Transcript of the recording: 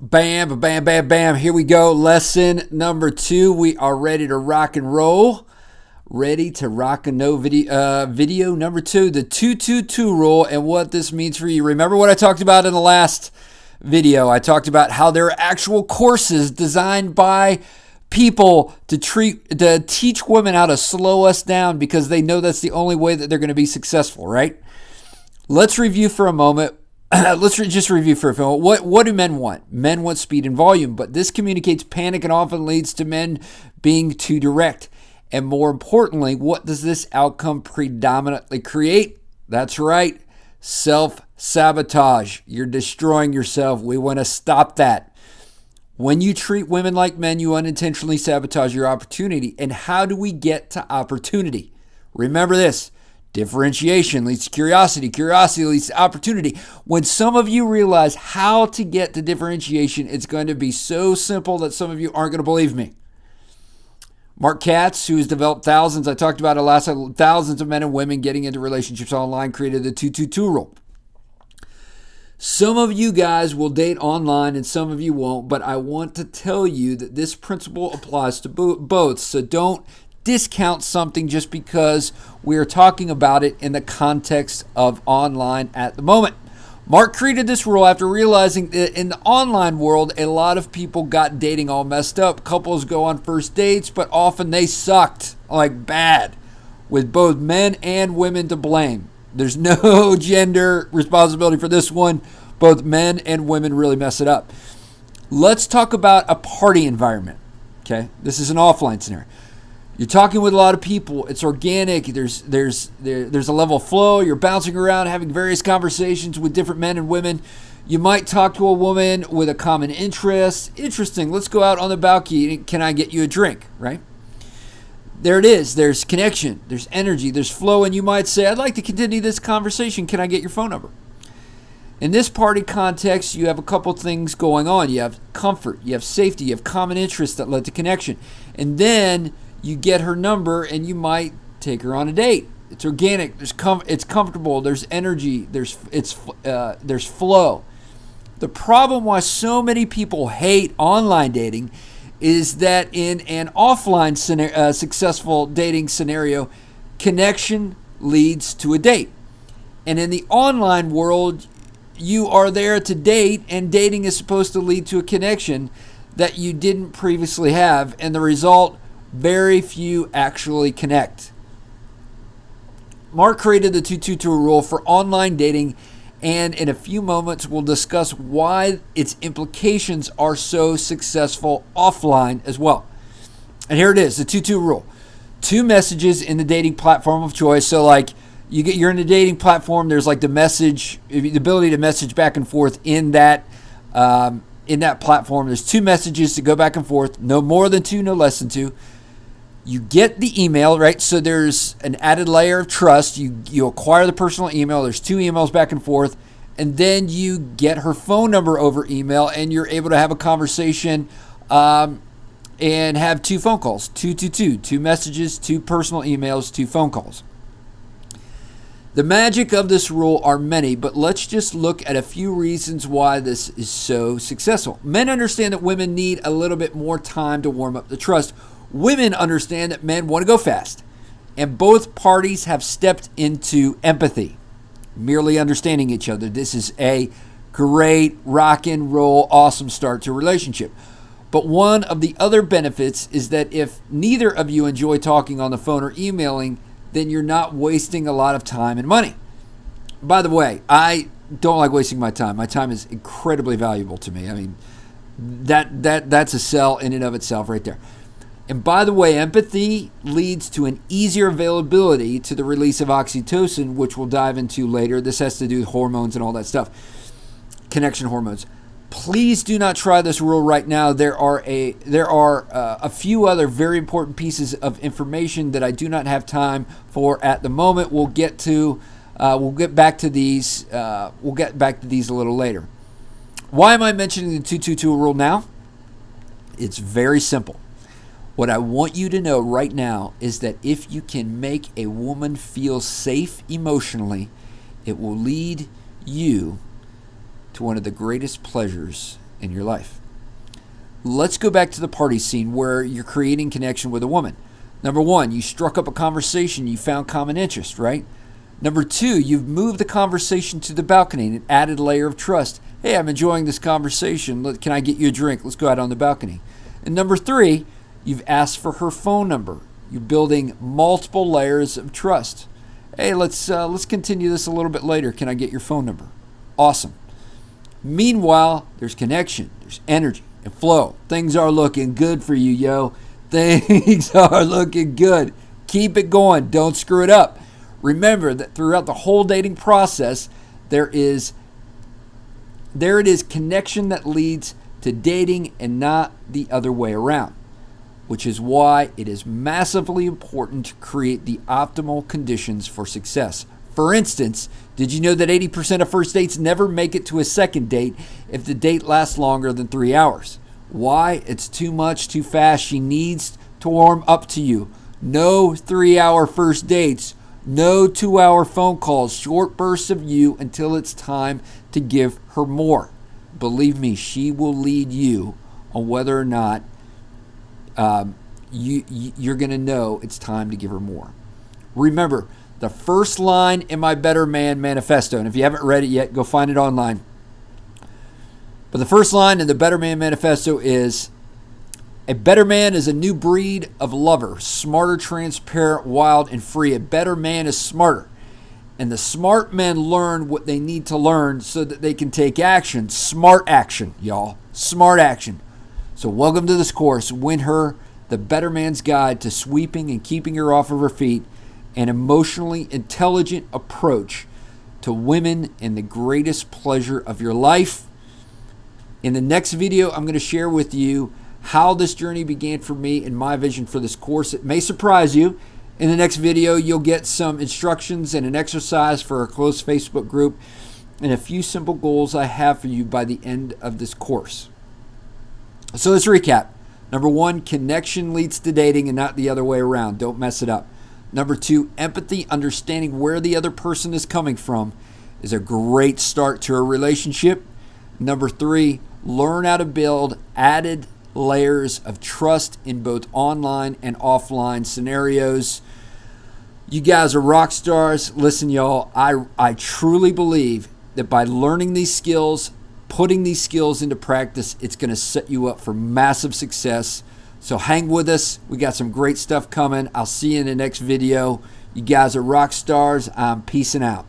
Bam, bam, bam, bam. Here we go. Lesson number 2. We are ready to rock and roll. Ready to rock and no video number 2, the 222 rule and what this means for you. Remember what I talked about in the last video? I talked about how there are actual courses designed by people to teach women how to slow us down because they know that's the only way that they're going to be successful, right? Let's review for a moment. Just review for a moment. What do men want? Men want speed and volume, but this communicates panic and often leads to men being too direct. And more importantly, what does this outcome predominantly create? That's right, self-sabotage. You're destroying yourself. We want to stop that. When you treat women like men, you unintentionally sabotage your opportunity. And how do we get to opportunity? Remember this. Differentiation leads to curiosity. Curiosity leads to opportunity. When some of you realize how to get to differentiation, it's going to be so simple that some of you aren't going to believe me. Mark Katz, who has developed thousands of men and women getting into relationships online, created the 222 rule. Some of you guys will date online and some of you won't, but I want to tell you that this principle applies to both. So don't discount something just because we are talking about it in the context of online at the moment. Mark created this rule after realizing that in the online world, a lot of people got dating all messed up. Couples go on first dates, but often they sucked, like bad, with both men and women to blame. There's no gender responsibility for this one. Both men and women really mess it up. Let's talk about a party environment. Okay, this is an offline scenario. You're talking with a lot of people. It's organic. There's a level of flow. You're bouncing around, having various conversations with different men and women. You might talk to a woman with a common interest. Interesting. Let's go out on the balcony. Can I get you a drink? Right? There it is. There's connection. There's energy. There's flow. And you might say, I'd like to continue this conversation. Can I get your phone number? In this party context, you have a couple things going on. You have comfort. You have safety. You have common interests that led to connection. And then you get her number and you might take her on a date. It's organic. It's comfortable. There's energy. There's flow. The problem why so many people hate online dating is that in an offline successful dating scenario, connection leads to a date. And in the online world, you are there to date, and dating is supposed to lead to a connection that you didn't previously have. And the result, very few actually connect. Mark created the 222 rule for online dating, and in a few moments we'll discuss why its implications are so successful offline as well. And here it is, the 222 rule. 2 messages in the dating platform of choice. So like you're in a dating platform, there's like the ability to message back and forth in that platform. There's 2 messages to go back and forth, no more than 2, no less than 2. You get the email, right? So there's an added layer of trust. You acquire the personal email. There's 2 emails back and forth. And then you get her phone number over email, and you're able to have a conversation and have 2 phone calls. 2 messages, 2 personal emails, 2 phone calls. The magic of this rule are many, but let's just look at a few reasons why this is so successful. Men understand that women need a little bit more time to warm up the trust. Women understand that men want to go fast, and both parties have stepped into empathy, merely understanding each other. This is a great rock and roll, awesome start to a relationship. But one of the other benefits is that if neither of you enjoy talking on the phone or emailing, then you're not wasting a lot of time and money. By the way, I don't like wasting my time. My time is incredibly valuable to me. I mean, that's a sell in and of itself right there. And by the way, empathy leads to an easier availability to the release of oxytocin, which we'll dive into later. This has to do with hormones and all that stuff, connection hormones. Please do not try this rule right now. There are a few other very important pieces of information that I do not have time for at the moment. We'll get back to these. We'll get back to these a little later. Why am I mentioning the 222 rule now? It's very simple. What I want you to know right now is that if you can make a woman feel safe emotionally, it will lead you to one of the greatest pleasures in your life. Let's go back to the party scene where you're creating connection with a woman. Number one, you struck up a conversation, you found common interest, right? Number two, you've moved the conversation to the balcony and added a layer of trust. Hey, I'm enjoying this conversation. Can I get you a drink? Let's go out on the balcony. And number three, you've asked for her phone number. You're building multiple layers of trust. Hey, let's continue this a little bit later. Can I get your phone number? Awesome. Meanwhile, there's connection, there's energy and flow. Things are looking good for you, yo. Things are looking good. Keep it going. Don't screw it up. Remember that throughout the whole dating process, there it is connection that leads to dating and not the other way around, which is why it is massively important to create the optimal conditions for success. For instance, did you know that 80% of first dates never make it to a second date if the date lasts longer than 3 hours? Why? It's too much, too fast. She needs to warm up to you. No 3-hour first dates. No 2-hour phone calls, short bursts of you until it's time to give her more. Believe me, she will lead you on whether or not you're going to know it's time to give her more. Remember, the first line in my Better Man Manifesto, and if you haven't read it yet, go find it online. But the first line in the Better Man Manifesto is, a better man is a new breed of lover, smarter, transparent, wild, and free. A better man is smarter. And the smart men learn what they need to learn so that they can take action. Smart action, y'all. Smart action. So welcome to this course. Win her the Better Man's Guide to Sweeping and Keeping Her Off of Her Feet, an emotionally intelligent approach to women and the greatest pleasure of your life. In the next video, I'm going to share with you how this journey began for me and my vision for this course. It may surprise you. In the next video, you'll get some instructions and an exercise for our close Facebook group and a few simple goals I have for you by the end of this course. So let's recap. Number one, connection leads to dating and not the other way around. Don't mess it up. Number two, empathy, understanding where the other person is coming from, is a great start to a relationship. Number three, learn how to build added layers of trust in both online and offline scenarios. You guys are rock stars. Listen, y'all, I truly believe that by learning these skills, putting these skills into practice, it's going to set you up for massive success. So hang with us. We got some great stuff coming. I'll see you in the next video. You guys are rock stars. I'm peacing out.